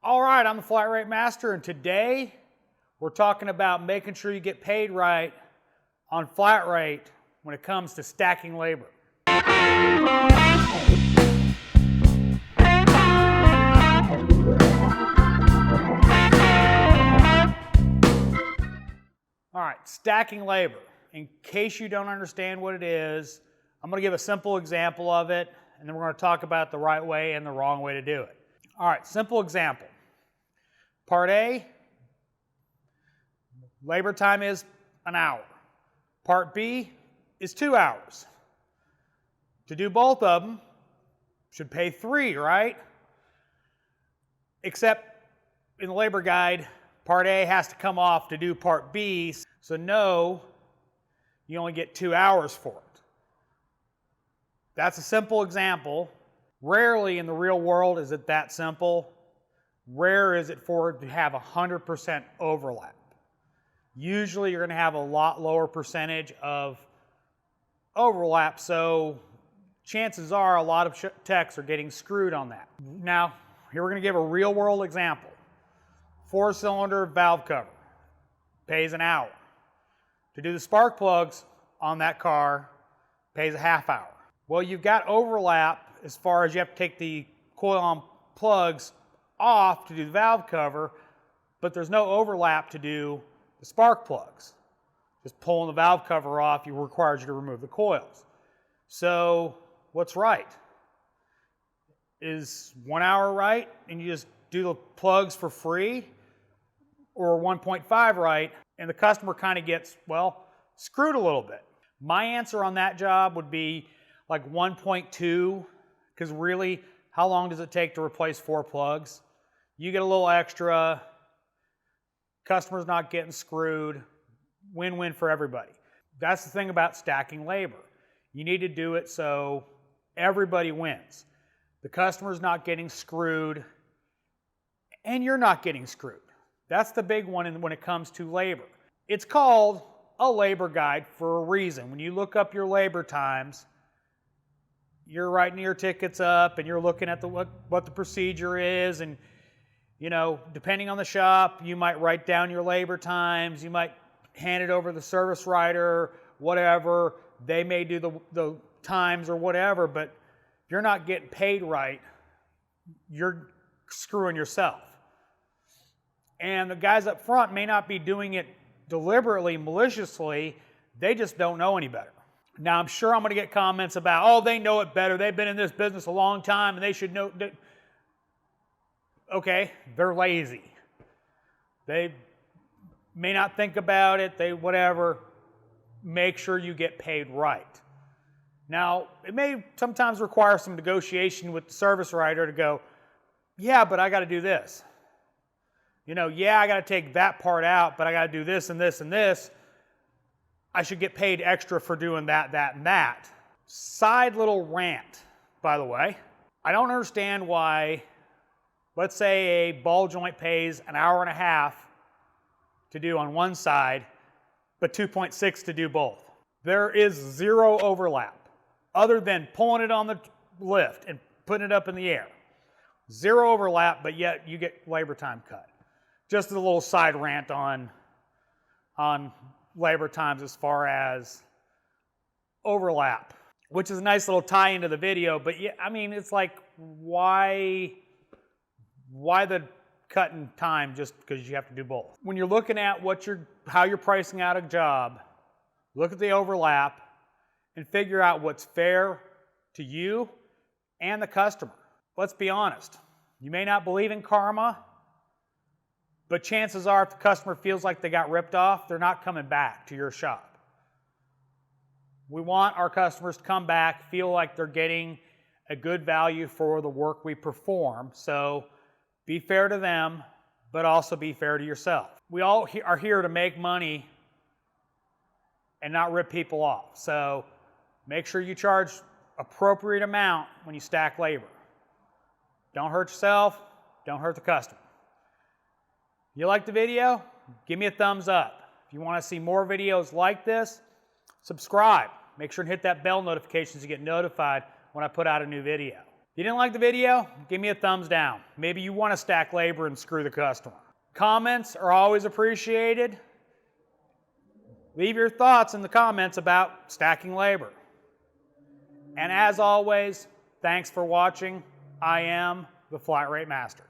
All right, I'm the Flat Rate Master, and today we're talking about making sure you get paid right on flat rate when it comes to stacking labor. All right, stacking labor. In case you don't understand what it is, I'm going to give a simple example of it, and then we're going to talk about the right way and the wrong way to do it. All right, simple example. Part A, labor time is an hour. Part B is 2 hours. To do both of them, should pay 3, right? Except in the labor guide, Part A has to come off to do Part B, so no, you only get 2 hours for it. That's a simple example. Rarely in the real world is it that simple. Rare is it for it to have 100% overlap. Usually you're going to have a lot lower percentage of overlap, so chances are a lot of techs are getting screwed on that. Now, here we're going to give a real world example. 4-cylinder valve cover, pays an hour. To do the spark plugs on that car, pays a half hour. Well, you've got overlap as far as you have to take the coil-on plugs off to do the valve cover, but there's no overlap to do the spark plugs. Just pulling the valve cover off, requires you to remove the coils. So what's right? Is 1 hour right and you just do the plugs for free, or 1.5 right and the customer kind of gets, well, screwed a little bit? My answer on that job would be like 1.2, because really, how long does it take to replace 4 plugs? You get a little extra, customer's not getting screwed, win-win for everybody. That's the thing about stacking labor. You need to do it so everybody wins. The customer's not getting screwed, and you're not getting screwed. That's the big one when it comes to labor. It's called a labor guide for a reason. When you look up your labor times, you're writing your tickets up and you're looking at what the procedure is, and you know, depending on the shop, you might write down your labor times, you might hand it over to the service writer, whatever. They may do the times or whatever, but if you're not getting paid right, you're screwing yourself. And the guys up front may not be doing it deliberately, maliciously, they just don't know any better. Now, I'm sure I'm going to get comments about, oh, they know it better, they've been in this business a long time and they should know. Okay, they're lazy. They may not think about it, whatever. Make sure you get paid right. Now, it may sometimes require some negotiation with the service writer to go, yeah, but I got to do this. You know, yeah, I got to take that part out, but I got to do this and this and this. I should get paid extra for doing that, that, and that. Side little rant, by the way. I don't understand why, let's say a ball joint pays an hour and a half to do on one side, but 2.6 to do both. There is zero overlap other than pulling it on the lift and putting it up in the air. Zero overlap, but yet you get labor time cut. Just a little side rant on labor times as far as overlap, which is a nice little tie into the video, but yeah, I mean, it's like, why the cut in time just because you have to do both? When you're looking at how you're pricing out a job, look at the overlap and figure out what's fair to you and the customer. Let's be honest. You may not believe in karma, but chances are if the customer feels like they got ripped off, they're not coming back to your shop. We want our customers to come back, feel like they're getting a good value for the work we perform. So be fair to them, but also be fair to yourself. We all are here to make money and not rip people off. So make sure you charge appropriate amount when you stack labor. Don't hurt yourself, don't hurt the customer. You like the video? Give me a thumbs up. If you want to see more videos like this, subscribe. Make sure to hit that bell notification so you get notified when I put out a new video. you didn't like the video, give me a thumbs down. Maybe you want to stack labor and screw the customer. Comments are always appreciated. Leave your thoughts in the comments about stacking labor. And as always, thanks for watching. I am the Flat Rate Master.